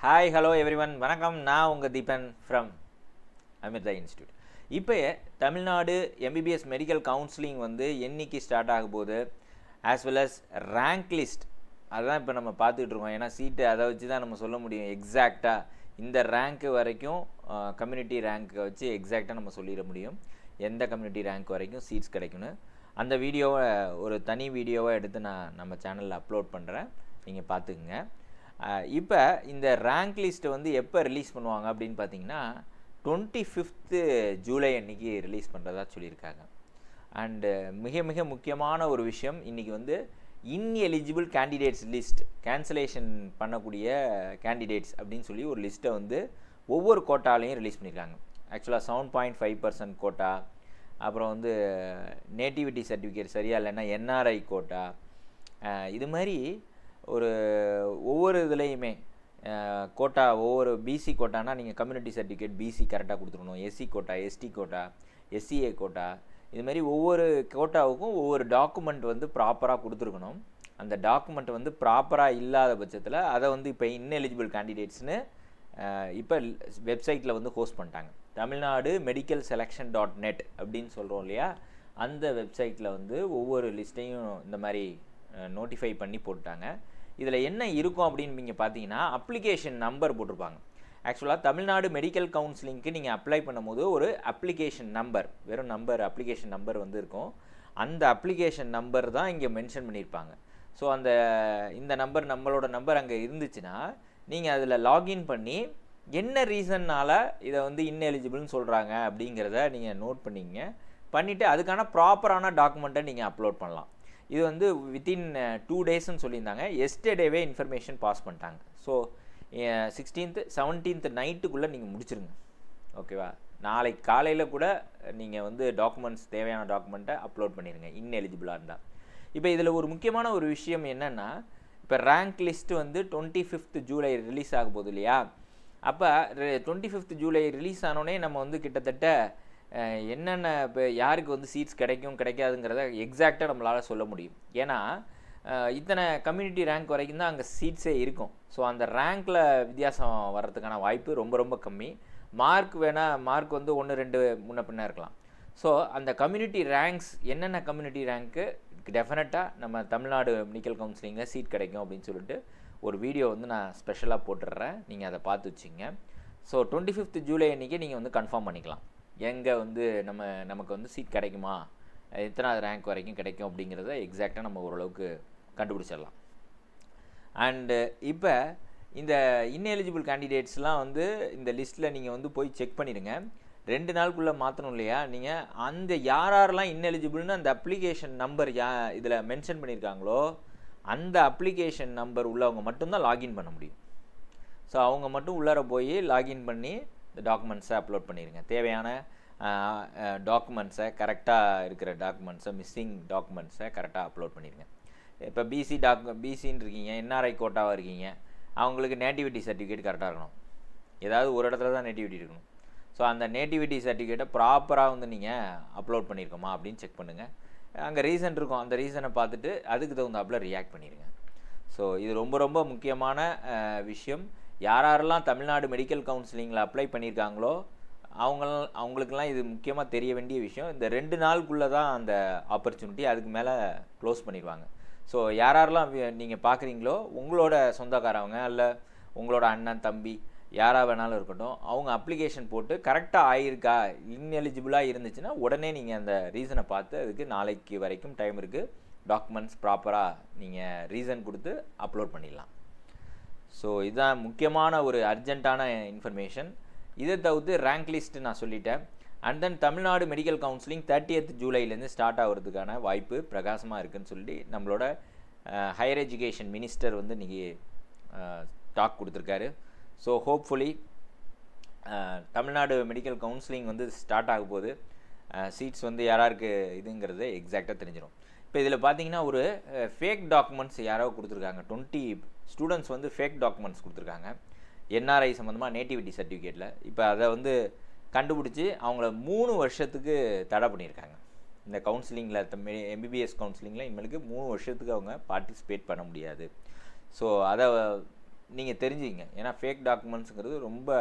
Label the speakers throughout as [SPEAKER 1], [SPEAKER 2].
[SPEAKER 1] Hi, hello everyone. வணக்கம். நான் உங்க தீபன் from அமிர்தா இன்ஸ்டிடியூட். இப்போ தமிழ்நாடு MBBS மெடிக்கல் கவுன்சிலிங் வந்து என்னைக்கு ஸ்டார்ட் ஆக போகுது, as well as rank list அதுதான் இப்போ நம்ம பார்த்துட்டு இருக்கோம். ஏன்னா சீட்டு அதை வச்சு தான் நம்ம சொல்ல முடியும் எக்ஸாக்டாக இந்த ரேங்க்கு வரைக்கும் கம்யூனிட்டி ரேங்க்கை வச்சு எக்ஸாக்டாக நம்ம சொல்லிட முடியும் எந்த கம்யூனிட்டி ரேங்க் வரைக்கும் சீட்ஸ் கிடைக்குன்னு. அந்த வீடியோவை ஒரு தனி வீடியோவை எடுத்து நான் நம்ம சேனலில் அப்லோட் பண்ணுறேன், நீங்கள் பார்த்துக்குங்க. இப்போ இந்த ரேங்க் லிஸ்ட்டை வந்து எப்போ ரிலீஸ் பண்ணுவாங்க அப்படின்னு பார்த்தீங்கன்னா 25th ஜூலை அன்றைக்கி ரிலீஸ் பண்ணுறதா சொல்லியிருக்காங்க. அண்டு மிக மிக முக்கியமான ஒரு விஷயம், இன்றைக்கி வந்து இன்எலிஜிபிள் கேண்டிடேட்ஸ் லிஸ்ட், கேன்சலேஷன் பண்ணக்கூடிய கேண்டிடேட்ஸ் அப்படின்னு சொல்லி ஒரு லிஸ்ட்டை வந்து ஒவ்வொரு கோட்டாலையும் ரிலீஸ் பண்ணியிருக்காங்க. ஆக்சுவலாக 7.5% கோட்டா, அப்புறம் வந்து நேட்டிவிட்டி சர்டிஃபிகேட் சரியா இல்லைன்னா NRI கோட்டா, இது மாதிரி ஒவ்வொரு இதுலேயுமே கோட்டா, ஒவ்வொரு பிசி கோட்டானா நீங்கள் கம்யூனிட்டி சர்டிஃபிகேட் பிசி கரெக்டாக கொடுத்துருக்கணும், SC quota, ST quota, SCA quota, இதுமாதிரி ஒவ்வொரு கோட்டாவுக்கும் ஒவ்வொரு டாக்குமெண்ட் வந்து ப்ராப்பராக கொடுத்துருக்கணும். அந்த டாக்குமெண்ட் வந்து ப்ராப்பராக இல்லாத பட்சத்தில் அதை வந்து இப்போ இன்எலிஜிபிள் கேண்டிடேட்ஸ்னு இப்போ வெப்சைட்டில் வந்து ஹோஸ்ட் பண்ணிட்டாங்க. தமிழ்நாடு மெடிக்கல் செலெக்ஷன் .net அப்படின்னு சொல்கிறோம் இல்லையா, அந்த வெப்சைட்டில் வந்து ஒவ்வொரு லிஸ்ட்டையும் இந்த மாதிரி நோட்டிஃபை பண்ணி போட்டாங்க. இதில் என்ன இருக்கும் அப்படின்னு நீங்கள் பார்த்தீங்கன்னா அப்ளிகேஷன் நம்பர் போட்டிருப்பாங்க. ஆக்சுவலாக தமிழ்நாடு மெடிக்கல் கவுன்சிலிங்க்கு நீங்கள் அப்ளை பண்ணும்போது ஒரு அப்ளிகேஷன் நம்பர், வெறும் நம்பர், அப்ளிகேஷன் நம்பர் வந்து இருக்கும். அந்த அப்ளிகேஷன் நம்பர் தான் இங்கே மென்ஷன் பண்ணியிருப்பாங்க. ஸோ இந்த நம்பர், நம்மளோட நம்பர் அங்கே இருந்துச்சுன்னா நீங்கள் அதில் லாகின் பண்ணி என்ன ரீசன்னால் இதை வந்து இன்எலிஜிபிள்னு சொல்கிறாங்க அப்படிங்கிறத நீங்கள் நோட் பண்ணிவிட்டு அதுக்கான ப்ராப்பரான டாக்குமெண்ட்டை நீங்கள் அப்லோட் பண்ணலாம். இது வந்து வித்தின் 2 டேஸ்ன்னு சொல்லியிருந்தாங்க. எஸ்டர்டேவே இன்ஃபர்மேஷன் பாஸ் பண்ணிட்டாங்க. ஸோ 16th 17th நைட்டுக்குள்ளே நீங்கள் முடிச்சிருங்க, ஓகேவா? நாளைக்கு காலையில் கூட நீங்கள் வந்து டாக்குமெண்ட்ஸ், தேவையான டாக்குமெண்ட்டை அப்லோட் பண்ணிடுங்க இன்எலிஜிபிளாக இருந்தால். இப்போ இதில் ஒரு முக்கியமான ஒரு விஷயம் என்னென்னா, இப்போ ரேங்க் லிஸ்ட்டு வந்து 25th ஜூலை ரிலீஸ் ஆக போகுது இல்லையா? அப்போ 25th ஜூலை ரிலீஸ் ஆனோடனே நம்ம வந்து கிட்டத்தட்ட என்னென்ன இப்போ யாருக்கு வந்து சீட்ஸ் கிடைக்கும் கிடைக்காதுங்கிறத எக்ஸாக்டாக நம்மளால் சொல்ல முடியும். ஏன்னா இத்தனை கம்யூனிட்டி ரேங்க் வரைக்கும் தான் அங்கே சீட்ஸே இருக்கும். ஸோ அந்த ரேங்க்கில் வித்தியாசம் வர்றதுக்கான வாய்ப்பு ரொம்ப ரொம்ப கம்மி. மார்க் வந்து 1-2 முன்ன பின்ன இருக்கலாம். ஸோ அந்த கம்யூனிட்டி ரேங்க்ஸ், என்னென்ன கம்யூனிட்டி ரேங்க்கு டெஃபினட்டாக நம்ம தமிழ்நாடு மெடிக்கல் கவுன்சிலிங்கில் சீட் கிடைக்கும் அப்படின்னு சொல்லிட்டு ஒரு வீடியோ வந்து நான் ஸ்பெஷலாக போட்டுடுறேன், நீங்கள் அதை பார்த்து வச்சிங்க. ஸோ 25th ஜூலை அன்றைக்கி நீங்கள் வந்து கன்ஃபார்ம் பண்ணிக்கலாம் எங்கே வந்து நமக்கு வந்து சீட் கிடைக்குமா, எத்தனாவது ரேங்க் வரைக்கும் கிடைக்கும் அப்படிங்கிறத எக்ஸாக்டாக நம்ம ஓரளவுக்கு கண்டுபிடிச்சிடலாம். அண்டு இப்போ இந்த இன்எலிஜிபிள் கேண்டிடேட்ஸ்லாம் வந்து இந்த லிஸ்ட்டில் நீங்கள் வந்து போய் செக் பண்ணிடுங்க. 2 நாளுக்குள்ளே மாற்றணும் இல்லையா? நீங்கள் அந்த யாரெல்லாம் இன்எலிஜிபிள்னு அந்த அப்ளிகேஷன் நம்பர் இதில் மென்ஷன் பண்ணியிருக்காங்களோ அந்த அப்ளிகேஷன் நம்பர் உள்ளவங்க மட்டும்தான் லாகின் பண்ண முடியும். ஸோ அவங்க மட்டும் உள்ளார போய் லாகின் பண்ணி இந்த டாக்குமெண்ட்ஸை அப்லோட் பண்ணிடுங்க. தேவையான டாக்குமெண்ட்ஸை, கரெக்டாக இருக்கிற டாக்குமெண்ட்ஸை, மிஸ்ஸிங் டாக்குமெண்ட்ஸை கரெக்டாக அப்லோட் பண்ணிடுங்க. இப்போ பிசின்னு இருக்கீங்க, NRI கோட்டாவாக இருக்கீங்க, அவங்களுக்கு நேட்டிவிட்டி சர்டிஃபிகேட் கரெக்டாக இருக்கணும். ஏதாவது ஒரு இடத்துல தான் நேட்டிவிட்டி இருக்கணும். ஸோ அந்த நேட்டிவிட்டி சர்டிஃபிகேட்டை ப்ராப்பராக வந்து நீங்கள் அப்லோட் பண்ணியிருக்கோமா அப்படின்னு செக் பண்ணுங்கள். அங்கே ரீசன் இருக்கும், அந்த ரீசனை பார்த்துட்டு அதுக்கு தகுந்தாப்பில் ரியாக்ட் பண்ணிடுங்க. ஸோ இது ரொம்ப ரொம்ப முக்கியமான விஷயம். யாரெல்லாம் தமிழ்நாடு மெடிக்கல் கவுன்சிலிங்கில் அப்ளை பண்ணியிருக்காங்களோ அவங்களுக்கெல்லாம் இது முக்கியமாக தெரிய வேண்டிய விஷயம். இந்த 2 நாளுக்குள்ளே தான் அந்த ஆப்பர்ச்சுனிட்டி, அதுக்கு மேலே க்ளோஸ் பண்ணிடுவாங்க. ஸோ யாரெல்லாம் நீங்கள் பார்க்குறீங்களோ உங்களோட சொந்தக்காரவங்க இல்லை உங்களோட அண்ணன் தம்பி யாராக வேணாலும் இருக்கட்டும், அவங்க அப்ளிகேஷன் போட்டு கரெக்டாக ஆகியிருக்கா, இன்எலிஜிபிளாக இருந்துச்சுன்னா உடனே நீங்கள் அந்த ரீசனை பார்த்து, அதுக்கு நாளைக்கு வரைக்கும் டைம் இருக்குது, டாக்குமெண்ட்ஸ் ப்ராப்பராக நீங்கள் ரீசன் கொடுத்து அப்லோட் பண்ணிடலாம். ஸோ இதுதான் முக்கியமான ஒரு அர்ஜென்ட்டான இன்ஃபர்மேஷன். இதை தவிர்த்து ரேங்க் லிஸ்ட்டு நான் சொல்லிட்டேன். And then Tamil Nadu medical counselling 30th ஜூலைலேருந்து ஸ்டார்ட் ஆகிறதுக்கான வாய்ப்பு பிரகாசமாக இருக்குதுன்னு சொல்லி நம்மளோட ஹையர் எஜுகேஷன் மினிஸ்டர் வந்து இன்றைக்கி டாக் கொடுத்துருக்காரு. So hopefully Tamil Nadu medical counselling வந்து ஸ்டார்ட் ஆக போகுது. சீட்ஸ் வந்து யாராருக்கு இதுங்கிறது எக்ஸாக்டாக தெரிஞ்சிடும். இப்போ இதில் பார்த்தீங்கன்னா ஒரு ஃபேக் டாக்குமெண்ட்ஸ் யாரோ கொடுத்துருக்காங்க. 20 ஸ்டூடெண்ட்ஸ் வந்து ஃபேக் டாக்குமெண்ட்ஸ் கொடுத்துருக்காங்க NRI சம்மந்தமாக நேட்டிவிட்டி சர்டிஃபிகேட்டில். இப்போ அதை வந்து கண்டுபிடிச்சி அவங்கள 3 வருஷத்துக்கு தடை பண்ணியிருக்காங்க. இந்த கவுன்சிலிங்கில் MBBS கவுன்சிலிங்கில் இனிமேலுக்கு 3 வருஷத்துக்கு அவங்க பார்ட்டிசிபேட் பண்ண முடியாது. ஸோ அதை நீங்கள் தெரிஞ்சுங்க. ஏன்னா ஃபேக் டாக்குமெண்ட்ஸுங்கிறது ரொம்ப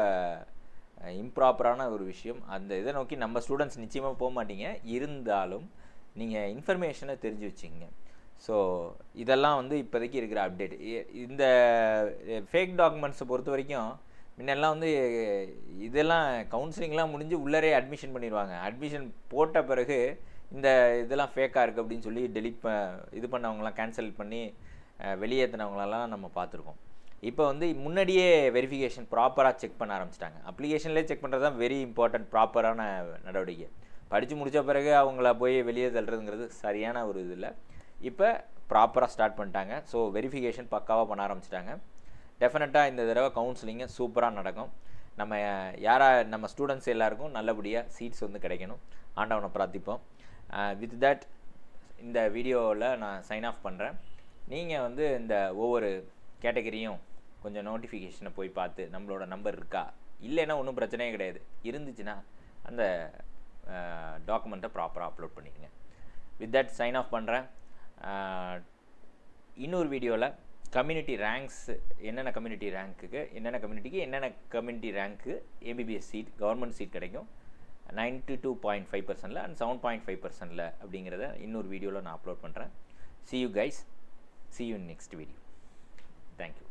[SPEAKER 1] இம்ப்ராப்பரான ஒரு விஷயம். அந்த இதை நோக்கி நம்ம ஸ்டூடெண்ட்ஸ் நிச்சயமாக போக மாட்டீங்க. இருந்தாலும் நீங்கள் இன்ஃபர்மேஷனை தெரிஞ்சு வச்சுங்க. ஸோ இதெல்லாம் வந்து இப்போதைக்கு இருக்கிற அப்டேட். இந்த ஃபேக் டாக்குமெண்ட்ஸை பொறுத்த வரைக்கும் முன்னெல்லாம் வந்து இதெல்லாம் கவுன்சிலிங்லாம் முடிஞ்சு உள்ளரே அட்மிஷன் பண்ணிடுவாங்க. அட்மிஷன் போட்ட பிறகு இந்த இதெல்லாம் ஃபேக்காக இருக்குது அப்படின்னு சொல்லி இது பண்ணவங்களாம் கேன்சல் பண்ணி வெளியேற்றினவங்களெல்லாம் நம்ம பார்த்துருக்கோம். இப்போ வந்து முன்னாடியே வெரிஃபிகேஷன் ப்ராப்பராக செக் பண்ண ஆரம்பிச்சிட்டாங்க. அப்ளிகேஷன்லேயே செக் பண்ணுறது தான் வெரி இம்பார்ட்டன்ட் ப்ராப்பரான நடவடிக்கை. படித்து முடித்த பிறகு அவங்கள போய் வெளியே தள்ளுறதுங்கிறது சரியான ஒரு இது இல்லை. இப்போ ப்ராப்பராக ஸ்டார்ட் பண்ணிட்டாங்க. ஸோ வெரிஃபிகேஷன் பக்காவாக பண்ண ஆரம்பிச்சிட்டாங்க. டெஃபினட்டாக இந்த தடவை கவுன்சிலிங்கு சூப்பராக நடக்கும். நம்ம ஸ்டூடெண்ட்ஸ் எல்லாருக்கும் நல்லபடியாக சீட்ஸ் வந்து கிடைக்கணும். ஆண்டவனை பிரார்த்திப்போம். வித் தட் இந்த வீடியோவில் நான் சைன் ஆஃப் பண்ணுறேன். நீங்கள் வந்து இந்த ஒவ்வொரு கேட்டகரியும் கொஞ்சம் நோட்டிஃபிகேஷனை போய் பார்த்து நம்மளோட நம்பர் இருக்கா, இல்லைன்னா ஒன்றும் பிரச்சனையே கிடையாது, இருந்துச்சுன்னா அந்த டாக்குமெண்ட்டை ப்ராப்பராக அப்லோட் பண்ணிடுங்க. வித் தட் சைன் ஆஃப் பண்ணுறேன். இன்னொரு வீடியோவில் கம்யூனிட்டி ரேங்க்ஸ், என்னென்ன கம்யூனிட்டி ரேங்க்கு எம்பிபிஎஸ் சீட் கவர்மெண்ட் சீட் கிடைக்கும் 92.5% அண்ட் 7.5% அப்படிங்கிறத இன்னொரு வீடியோவில் நான் அப்லோட் பண்ணுறேன். See you guys. See you in next video. Thank you.